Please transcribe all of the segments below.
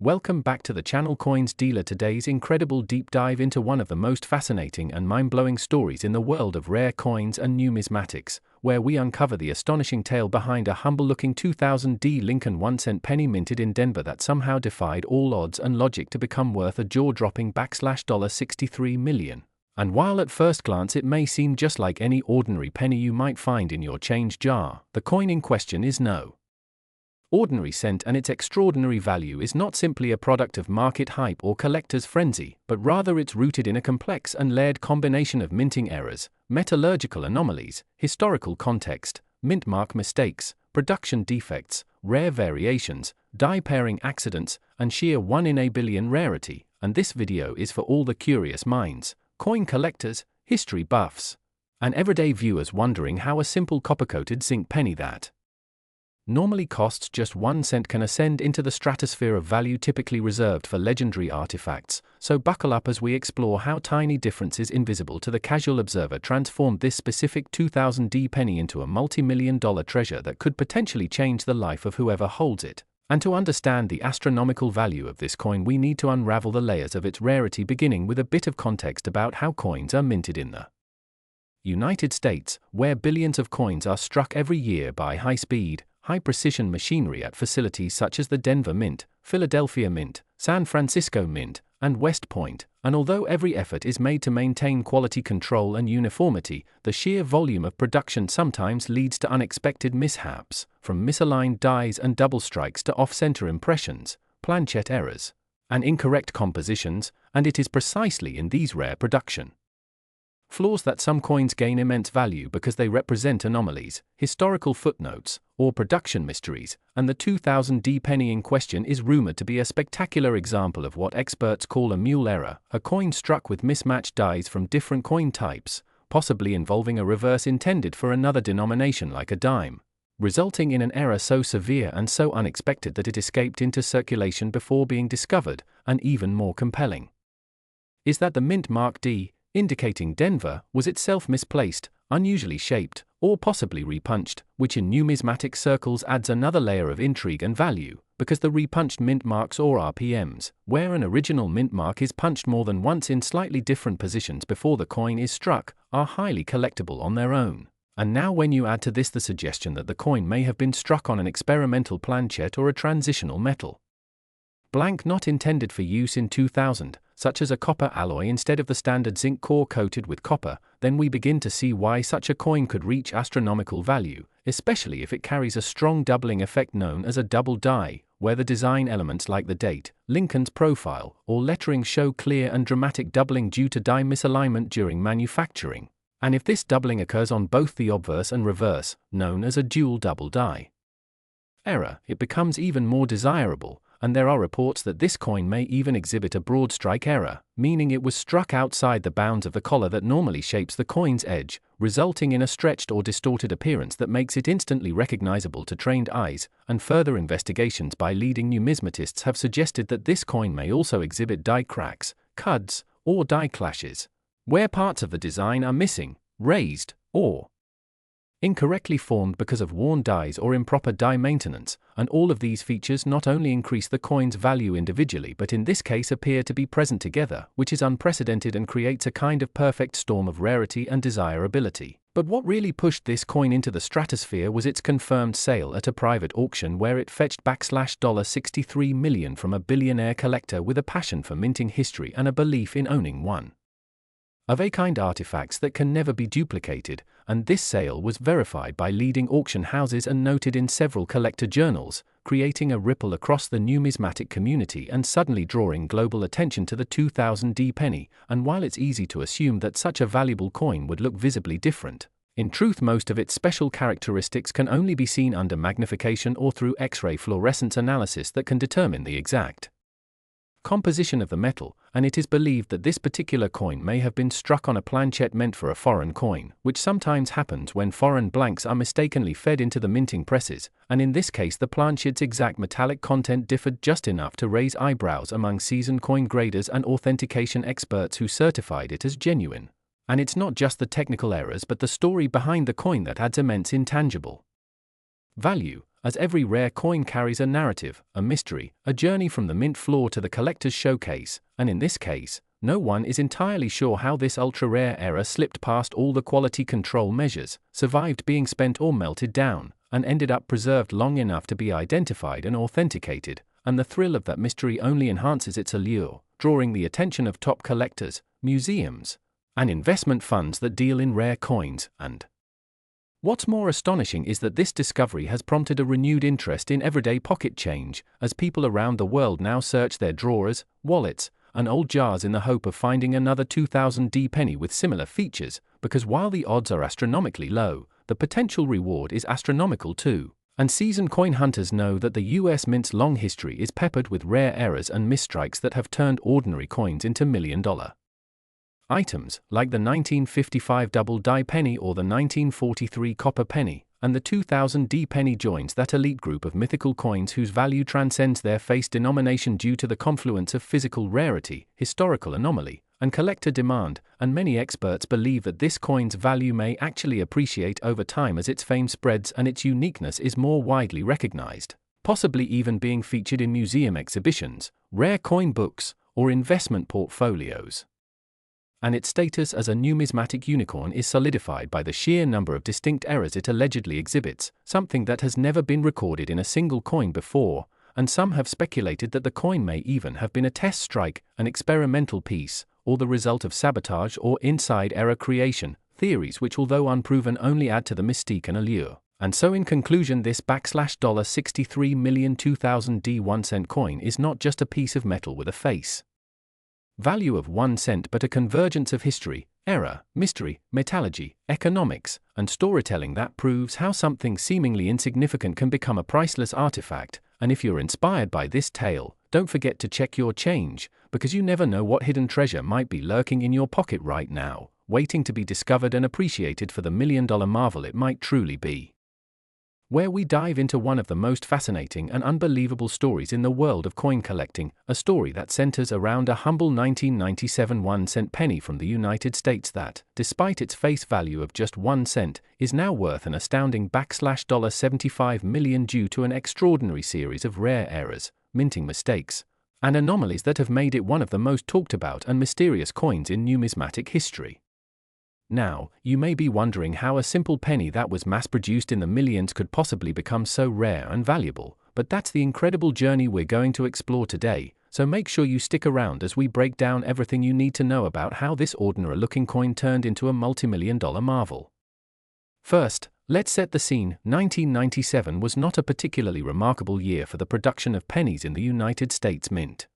Welcome back to the channel Coins Dealer. Today's incredible deep dive into one of the most fascinating and mind-blowing stories in the world of rare coins and numismatics, where we uncover the astonishing tale behind a humble-looking 2000D Lincoln 1-cent penny minted in Denver that somehow defied all odds and logic to become worth a jaw-dropping $63 million. And while at first glance it may seem just like any ordinary penny you might find in your change jar, the coin in question is no ordinary cent, and its extraordinary value is not simply a product of market hype or collector's frenzy, but rather it's rooted in a complex and layered combination of minting errors, metallurgical anomalies, historical context, mint mark mistakes, production defects, rare variations, die pairing accidents, and sheer 1 in a billion rarity. And this video is for all the curious minds, coin collectors, history buffs, and everyday viewers wondering how a simple copper-coated zinc penny that normally costs just 1 cent can ascend into the stratosphere of value typically reserved for legendary artifacts. So buckle up as we explore how tiny differences invisible to the casual observer transformed this specific 2000D penny into a multi-million-dollar treasure that could potentially change the life of whoever holds it. And to understand the astronomical value of this coin, we need to unravel the layers of its rarity, beginning with a bit of context about how coins are minted in the United States, where billions of coins are struck every year by high-speed, high-precision machinery at facilities such as the Denver Mint, Philadelphia Mint, San Francisco Mint, and West Point. And although every effort is made to maintain quality control and uniformity, the sheer volume of production sometimes leads to unexpected mishaps, from misaligned dies and double strikes to off-center impressions, planchette errors, and incorrect compositions, and it is precisely in these rare production flaws that some coins gain immense value because they represent anomalies, historical footnotes, or production mysteries, and the 2000D penny in question is rumored to be a spectacular example of what experts call a mule error, a coin struck with mismatched dies from different coin types, possibly involving a reverse intended for another denomination like a dime, resulting in an error so severe and so unexpected that it escaped into circulation before being discovered. And even more compelling is that the mint mark D, indicating Denver, was itself misplaced, unusually shaped, or possibly repunched, which in numismatic circles adds another layer of intrigue and value, because the repunched mint marks, or RPMs, where an original mint mark is punched more than once in slightly different positions before the coin is struck, are highly collectible on their own. And now when you add to this the suggestion that the coin may have been struck on an experimental planchette or a transitional metal blank not intended for use in 2000, such as a copper alloy instead of the standard zinc core coated with copper, then we begin to see why such a coin could reach astronomical value, especially if it carries a strong doubling effect known as a double die, where the design elements like the date, Lincoln's profile, or lettering show clear and dramatic doubling due to die misalignment during manufacturing. And if this doubling occurs on both the obverse and reverse, known as a dual double die error, it becomes even more desirable. And there are reports that this coin may even exhibit a broad strike error, meaning it was struck outside the bounds of the collar that normally shapes the coin's edge, resulting in a stretched or distorted appearance that makes it instantly recognizable to trained eyes. And further investigations by leading numismatists have suggested that this coin may also exhibit die cracks, cuds, or die clashes, where parts of the design are missing, raised, or incorrectly formed because of worn dies or improper die maintenance. And all of these features not only increase the coin's value individually but in this case appear to be present together, which is unprecedented and creates a kind of perfect storm of rarity and desirability. But what really pushed this coin into the stratosphere was its confirmed sale at a private auction, where it fetched $63 million from a billionaire collector with a passion for minting history and a belief in owning one of a kind artifacts that can never be duplicated. And this sale was verified by leading auction houses and noted in several collector journals, creating a ripple across the numismatic community and suddenly drawing global attention to the 2000D penny. And while it's easy to assume that such a valuable coin would look visibly different, in truth most of its special characteristics can only be seen under magnification or through X-ray fluorescence analysis that can determine the exact composition of the metal. And it is believed that this particular coin may have been struck on a planchette meant for a foreign coin, which sometimes happens when foreign blanks are mistakenly fed into the minting presses, and in this case the planchette's exact metallic content differed just enough to raise eyebrows among seasoned coin graders and authentication experts who certified it as genuine. And it's not just the technical errors but the story behind the coin that adds immense intangible value. as every rare coin carries a narrative, a mystery, a journey from the mint floor to the collector's showcase, and in this case, no one is entirely sure how this ultra-rare error slipped past all the quality control measures, survived being spent or melted down, and ended up preserved long enough to be identified and authenticated, and the thrill of that mystery only enhances its allure, drawing the attention of top collectors, museums, and investment funds that deal in rare coins. And what's more astonishing is that this discovery has prompted a renewed interest in everyday pocket change, as people around the world now search their drawers, wallets, and old jars in the hope of finding another 2000D penny with similar features, because while the odds are astronomically low, the potential reward is astronomical too. And seasoned coin hunters know that the US Mint's long history is peppered with rare errors and misstrikes that have turned ordinary coins into million-dollar items, like the 1955 double-die penny or the 1943 copper penny, and the 2000D penny joins that elite group of mythical coins whose value transcends their face denomination due to the confluence of physical rarity, historical anomaly, and collector demand, and many experts believe that this coin's value may actually appreciate over time as its fame spreads and its uniqueness is more widely recognized, possibly even being featured in museum exhibitions, rare coin books, or investment portfolios. And its status as a numismatic unicorn is solidified by the sheer number of distinct errors it allegedly exhibits, something that has never been recorded in a single coin before, and some have speculated that the coin may even have been a test strike, an experimental piece, or the result of sabotage or inside error creation, theories which although unproven only add to the mystique and allure. And so in conclusion, this $63,000,000 2000D 1-cent coin is not just a piece of metal with a face value of 1 cent but a convergence of history, error, mystery, metallurgy, economics, and storytelling that proves how something seemingly insignificant can become a priceless artifact. And if you're inspired by this tale, don't forget to check your change, because you never know what hidden treasure might be lurking in your pocket right now, waiting to be discovered and appreciated for the million-dollar marvel it might truly be. Where we dive into one of the most fascinating and unbelievable stories in the world of coin collecting, a story that centers around a humble 1997 1-cent penny from the United States that, despite its face value of just 1 cent, is now worth an astounding $75 million due to an extraordinary series of rare errors, minting mistakes, and anomalies that have made it one of the most talked about and mysterious coins in numismatic history. Now, you may be wondering how a simple penny that was mass-produced in the millions could possibly become so rare and valuable, but that's the incredible journey we're going to explore today, so make sure you stick around as we break down everything you need to know about how this ordinary-looking coin turned into a multi-million-dollar marvel. First, let's set the scene. 1997 was not a particularly remarkable year for the production of pennies in the United States Mint.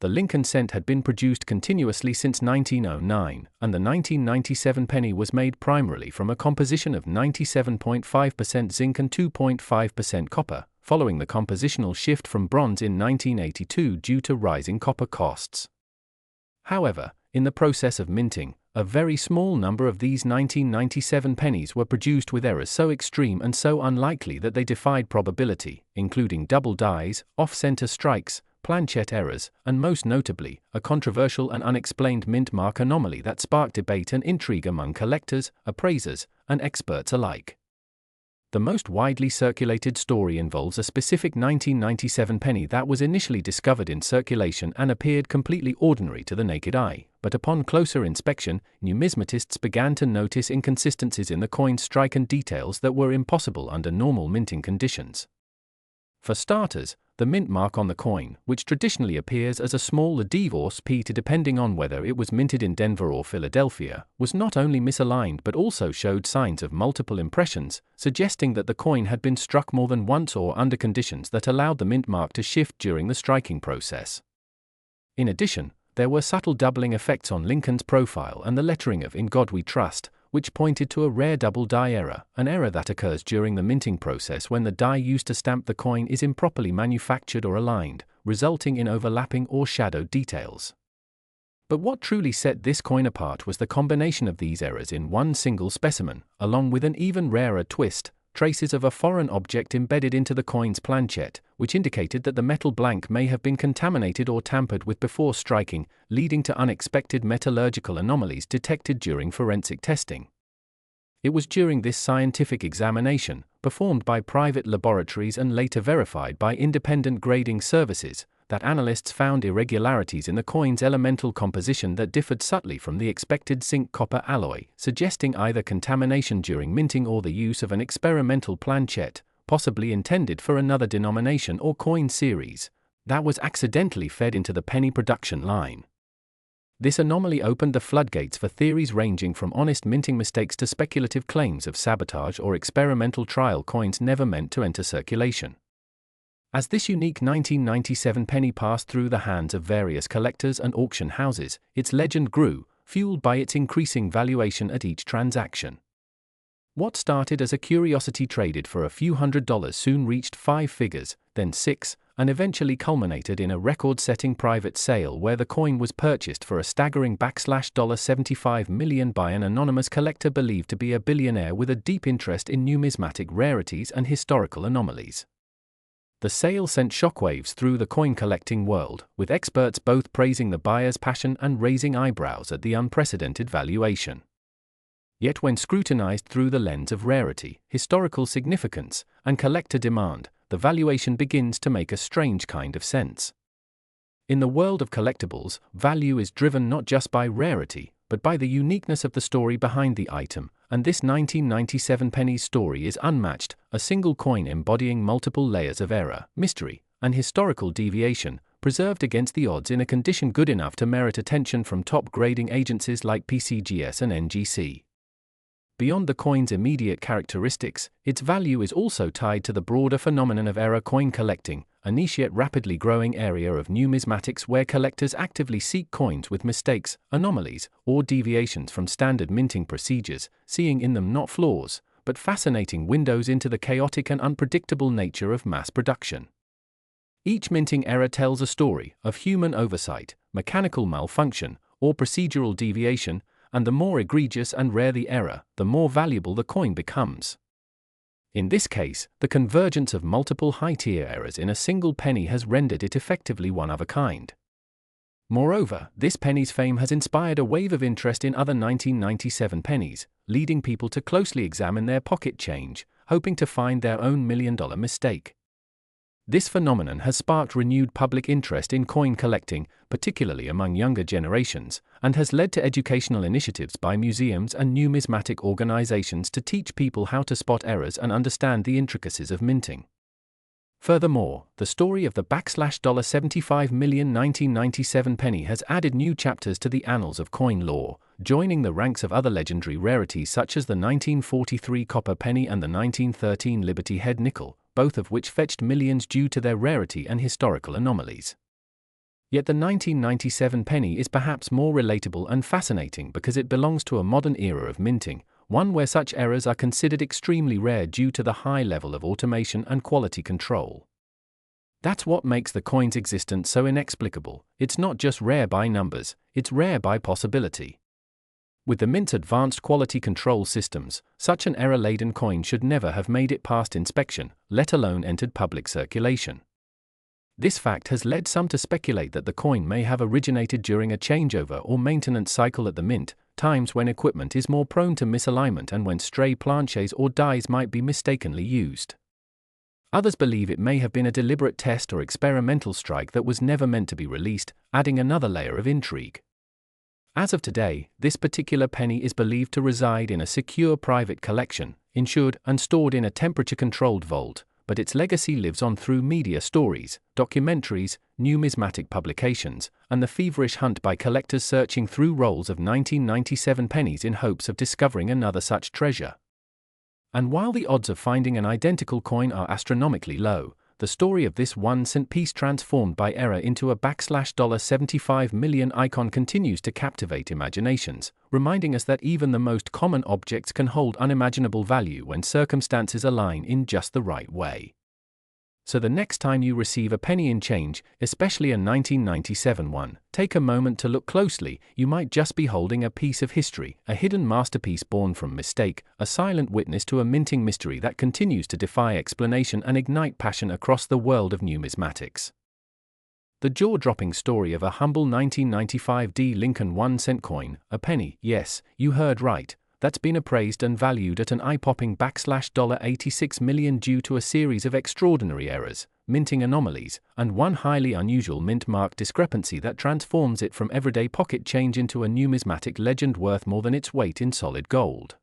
The Lincoln cent had been produced continuously since 1909, and the 1997 penny was made primarily from a composition of 97.5% zinc and 2.5% copper, following the compositional shift from bronze in 1982 due to rising copper costs. However, in the process of minting, a very small number of these 1997 pennies were produced with errors so extreme and so unlikely that they defied probability, including double dies, off-center strikes, planchette errors, and most notably, a controversial and unexplained mint mark anomaly that sparked debate and intrigue among collectors, appraisers, and experts alike. The most widely circulated story involves a specific 1997 penny that was initially discovered in circulation and appeared completely ordinary to the naked eye, but upon closer inspection, numismatists began to notice inconsistencies in the coin's strike and details that were impossible under normal minting conditions. For starters, the mint mark on the coin, which traditionally appears as a small divorce P depending on whether it was minted in Denver or Philadelphia, was not only misaligned but also showed signs of multiple impressions, suggesting that the coin had been struck more than once or under conditions that allowed the mint mark to shift during the striking process. In addition, there were subtle doubling effects on Lincoln's profile and the lettering of "In God We Trust," which pointed to a rare double die error, an error that occurs during the minting process when the die used to stamp the coin is improperly manufactured or aligned, resulting in overlapping or shadowed details. But what truly set this coin apart was the combination of these errors in one single specimen, along with an even rarer twist, traces of a foreign object embedded into the coin's planchette, which indicated that the metal blank may have been contaminated or tampered with before striking, leading to unexpected metallurgical anomalies detected during forensic testing. It was during this scientific examination, performed by private laboratories and later verified by independent grading services, that analysts found irregularities in the coin's elemental composition that differed subtly from the expected zinc-copper alloy, suggesting either contamination during minting or the use of an experimental planchet, possibly intended for another denomination or coin series, that was accidentally fed into the penny production line. This anomaly opened the floodgates for theories ranging from honest minting mistakes to speculative claims of sabotage or experimental trial coins never meant to enter circulation. As this unique 1997 penny passed through the hands of various collectors and auction houses, its legend grew, fueled by its increasing valuation at each transaction. What started as a curiosity traded for a few $100s soon reached 5 figures, then 6, and eventually culminated in a record-setting private sale where the coin was purchased for a staggering $75 million by an anonymous collector believed to be a billionaire with a deep interest in numismatic rarities and historical anomalies. The sale sent shockwaves through the coin-collecting world, with experts both praising the buyer's passion and raising eyebrows at the unprecedented valuation. Yet when scrutinized through the lens of rarity, historical significance, and collector demand, the valuation begins to make a strange kind of sense. In the world of collectibles, value is driven not just by rarity, but by the uniqueness of the story behind the item, and this 1997 penny's story is unmatched, a single coin embodying multiple layers of error, mystery, and historical deviation, preserved against the odds in a condition good enough to merit attention from top grading agencies like PCGS and NGC. Beyond the coin's immediate characteristics, its value is also tied to the broader phenomenon of error coin collecting, a niche yet rapidly growing area of numismatics where collectors actively seek coins with mistakes, anomalies, or deviations from standard minting procedures, seeing in them not flaws, but fascinating windows into the chaotic and unpredictable nature of mass production. Each minting error tells a story of human oversight, mechanical malfunction, or procedural deviation, and the more egregious and rare the error, the more valuable the coin becomes. In this case, the convergence of multiple high-tier errors in a single penny has rendered it effectively one of a kind. Moreover, this penny's fame has inspired a wave of interest in other 1997 pennies, leading people to closely examine their pocket change, hoping to find their own million-dollar mistake. This phenomenon has sparked renewed public interest in coin collecting, particularly among younger generations, and has led to educational initiatives by museums and numismatic organizations to teach people how to spot errors and understand the intricacies of minting. Furthermore, the story of the $75 million 1997 penny has added new chapters to the annals of coin lore, joining the ranks of other legendary rarities such as the 1943 copper penny and the 1913 Liberty Head nickel, both of which fetched millions due to their rarity and historical anomalies. Yet the 1997 penny is perhaps more relatable and fascinating because it belongs to a modern era of minting, one where such errors are considered extremely rare due to the high level of automation and quality control. That's what makes the coin's existence so inexplicable. It's not just rare by numbers, it's rare by possibility. With the Mint's advanced quality control systems, such an error-laden coin should never have made it past inspection, let alone entered public circulation. This fact has led some to speculate that the coin may have originated during a changeover or maintenance cycle at the Mint, times when equipment is more prone to misalignment and when stray planchets or dies might be mistakenly used. Others believe it may have been a deliberate test or experimental strike that was never meant to be released, adding another layer of intrigue. As of today, this particular penny is believed to reside in a secure private collection, insured and stored in a temperature-controlled vault, but its legacy lives on through media stories, documentaries, numismatic publications, and the feverish hunt by collectors searching through rolls of 1997 pennies in hopes of discovering another such treasure. And while the odds of finding an identical coin are astronomically low, the story of this 1 cent piece transformed by error into a $75 million icon continues to captivate imaginations, reminding us that even the most common objects can hold unimaginable value when circumstances align in just the right way. So the next time you receive a penny in change, especially a 1997 one, take a moment to look closely. You might just be holding a piece of history, a hidden masterpiece born from mistake, a silent witness to a minting mystery that continues to defy explanation and ignite passion across the world of numismatics. The jaw-dropping story of a humble 1995 D. Lincoln 1 cent coin, a penny, yes, you heard right, that's been appraised and valued at an eye-popping $86 million due to a series of extraordinary errors, minting anomalies, and one highly unusual mint mark discrepancy that transforms it from everyday pocket change into a numismatic legend worth more than its weight in solid gold.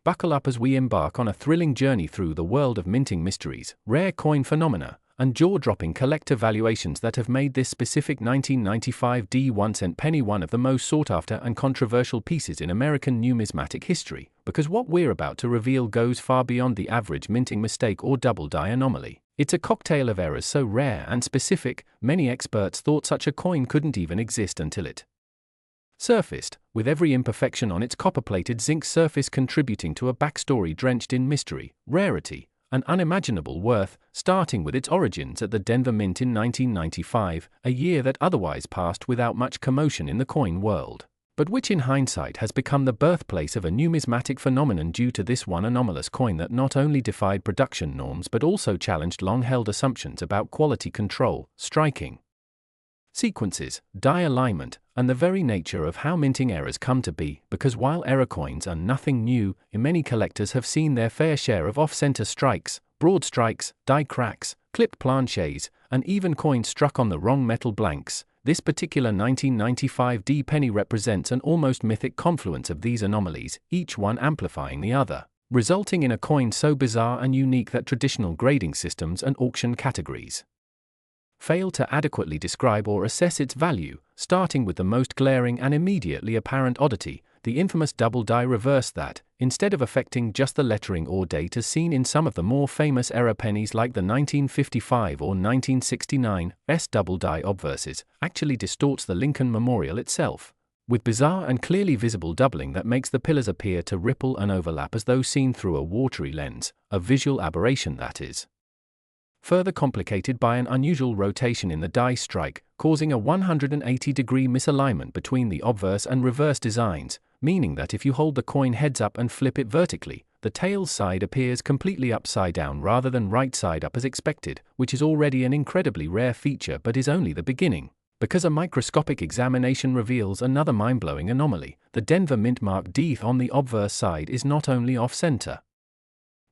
Buckle up as we embark on a thrilling journey through the world of minting mysteries, rare coin phenomena, and jaw-dropping collector valuations that have made this specific 1995 1-cent penny one of the most sought-after and controversial pieces in American numismatic history, because what we're about to reveal goes far beyond the average minting mistake or double-die anomaly. It's a cocktail of errors so rare and specific, many experts thought such a coin couldn't even exist until it surfaced, with every imperfection on its copper-plated zinc surface contributing to a backstory drenched in mystery, rarity, and unimaginable worth, starting with its origins at the Denver Mint in 1995, a year that otherwise passed without much commotion in the coin world, but which in hindsight has become the birthplace of a numismatic phenomenon due to this one anomalous coin that not only defied production norms but also challenged long-held assumptions about quality control, striking sequences, die alignment, and the very nature of how minting errors come to be, because while error coins are nothing new, many collectors have seen their fair share of off-center strikes, broad strikes, die cracks, clipped planchets, and even coins struck on the wrong metal blanks. This particular 1995 D penny represents an almost mythic confluence of these anomalies, each one amplifying the other, resulting in a coin so bizarre and unique that traditional grading systems and auction categories fail to adequately describe or assess its value, starting with the most glaring and immediately apparent oddity, the infamous double die reverse that, instead of affecting just the lettering or date as seen in some of the more famous error pennies like the 1955 or 1969 double die obverses, actually distorts the Lincoln Memorial itself, with bizarre and clearly visible doubling that makes the pillars appear to ripple and overlap as though seen through a watery lens, a visual aberration that is further complicated by an unusual rotation in the die strike, causing a 180-degree misalignment between the obverse and reverse designs, meaning that if you hold the coin heads up and flip it vertically, the tails side appears completely upside down rather than right side up as expected, which is already an incredibly rare feature but is only the beginning, because a microscopic examination reveals another mind-blowing anomaly. The Denver Mint mark D on the obverse side is not only off-center,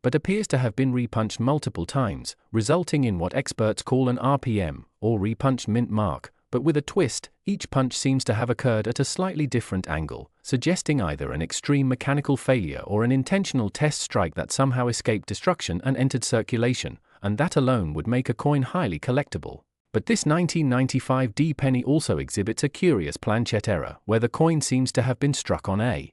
but appears to have been repunched multiple times, resulting in what experts call an RPM, or repunched mint mark, but with a twist. Each punch seems to have occurred at a slightly different angle, suggesting either an extreme mechanical failure or an intentional test strike that somehow escaped destruction and entered circulation, and that alone would make a coin highly collectible. But this 1995 D penny also exhibits a curious planchette error, where the coin seems to have been struck on a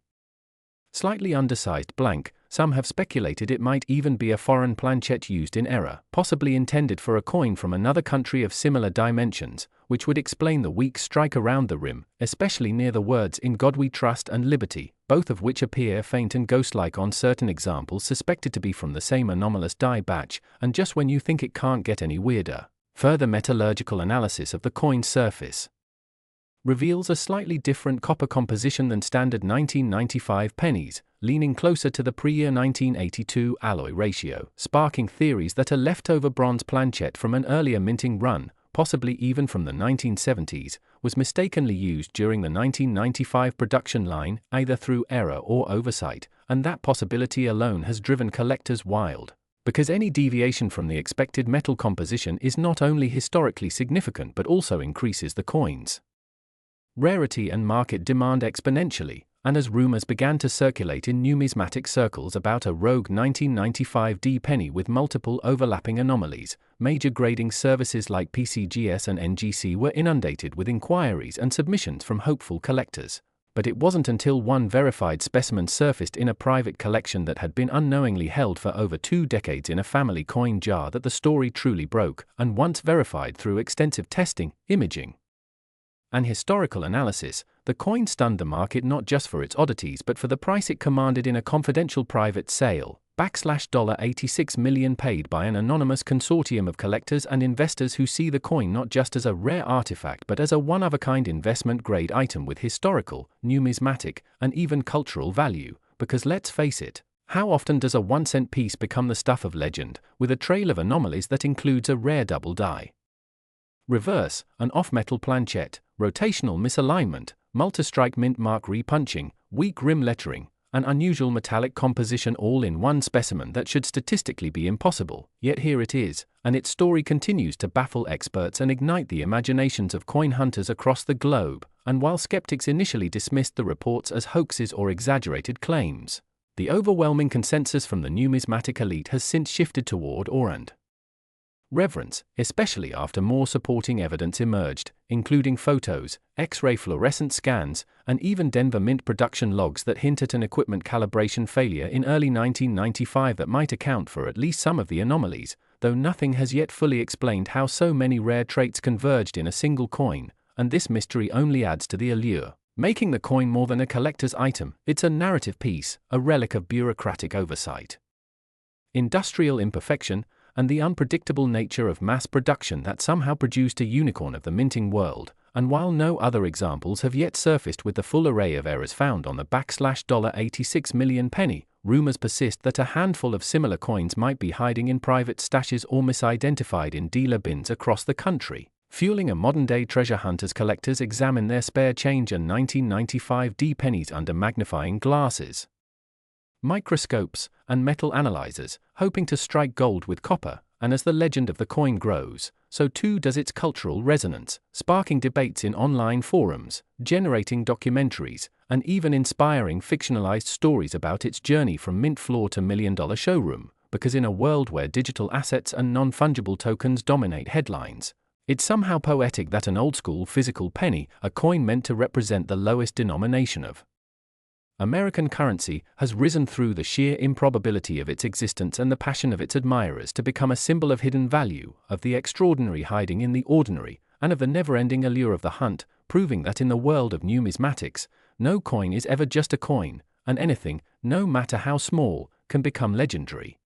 slightly undersized blank. Some have speculated it might even be a foreign planchette used in error, possibly intended for a coin from another country of similar dimensions, which would explain the weak strike around the rim, especially near the words "In God We Trust" and "Liberty," both of which appear faint and ghost-like on certain examples suspected to be from the same anomalous die batch, and just when you think it can't get any weirder, further metallurgical analysis of the coin's surface reveals a slightly different copper composition than standard 1995 pennies, leaning closer to the pre-year 1982 alloy ratio, sparking theories that a leftover bronze planchette from an earlier minting run, possibly even from the 1970s, was mistakenly used during the 1995 production line, either through error or oversight, and that possibility alone has driven collectors wild, because any deviation from the expected metal composition is not only historically significant but also increases the coin's rarity and market demand exponentially. And as rumors began to circulate in numismatic circles about a rogue 1995 D penny with multiple overlapping anomalies, major grading services like PCGS and NGC were inundated with inquiries and submissions from hopeful collectors. But it wasn't until one verified specimen surfaced in a private collection that had been unknowingly held for over 2 decades in a family coin jar that the story truly broke, and once verified through extensive testing, imaging, and historical analysis, the coin stunned the market not just for its oddities but for the price it commanded in a confidential private sale, $86 million paid by an anonymous consortium of collectors and investors who see the coin not just as a rare artifact but as a one-of-a-kind investment-grade item with historical, numismatic, and even cultural value, because let's face it, how often does a 1-cent piece become the stuff of legend, with a trail of anomalies that includes a rare double die reverse, an off-metal planchette, rotational misalignment, multi-strike mint mark repunching, weak rim lettering, an unusual metallic composition all in one specimen that should statistically be impossible, yet here it is, and its story continues to baffle experts and ignite the imaginations of coin hunters across the globe. And while skeptics initially dismissed the reports as hoaxes or exaggerated claims, the overwhelming consensus from the numismatic elite has since shifted toward awe and reverence, especially after more supporting evidence emerged, including photos, X-ray fluorescent scans, and even Denver Mint production logs that hint at an equipment calibration failure in early 1995 that might account for at least some of the anomalies, though nothing has yet fully explained how so many rare traits converged in a single coin, and this mystery only adds to the allure, making the coin more than a collector's item. It's a narrative piece, a relic of bureaucratic oversight, industrial imperfection, and the unpredictable nature of mass production that somehow produced a unicorn of the minting world. And while no other examples have yet surfaced with the full array of errors found on the $86 million penny, rumors persist that a handful of similar coins might be hiding in private stashes or misidentified in dealer bins across the country, fueling a modern-day treasure hunt as collectors examine their spare change and 1995 D pennies under magnifying glasses, microscopes, and metal analyzers, hoping to strike gold with copper. And as the legend of the coin grows, so too does its cultural resonance, sparking debates in online forums, generating documentaries, and even inspiring fictionalized stories about its journey from mint floor to million-dollar showroom. Because in a world where digital assets and non-fungible tokens dominate headlines, it's somehow poetic that an old-school physical penny, a coin meant to represent the lowest denomination of American currency, has risen through the sheer improbability of its existence and the passion of its admirers to become a symbol of hidden value, of the extraordinary hiding in the ordinary, and of the never-ending allure of the hunt, proving that in the world of numismatics, no coin is ever just a coin, and anything, no matter how small, can become legendary.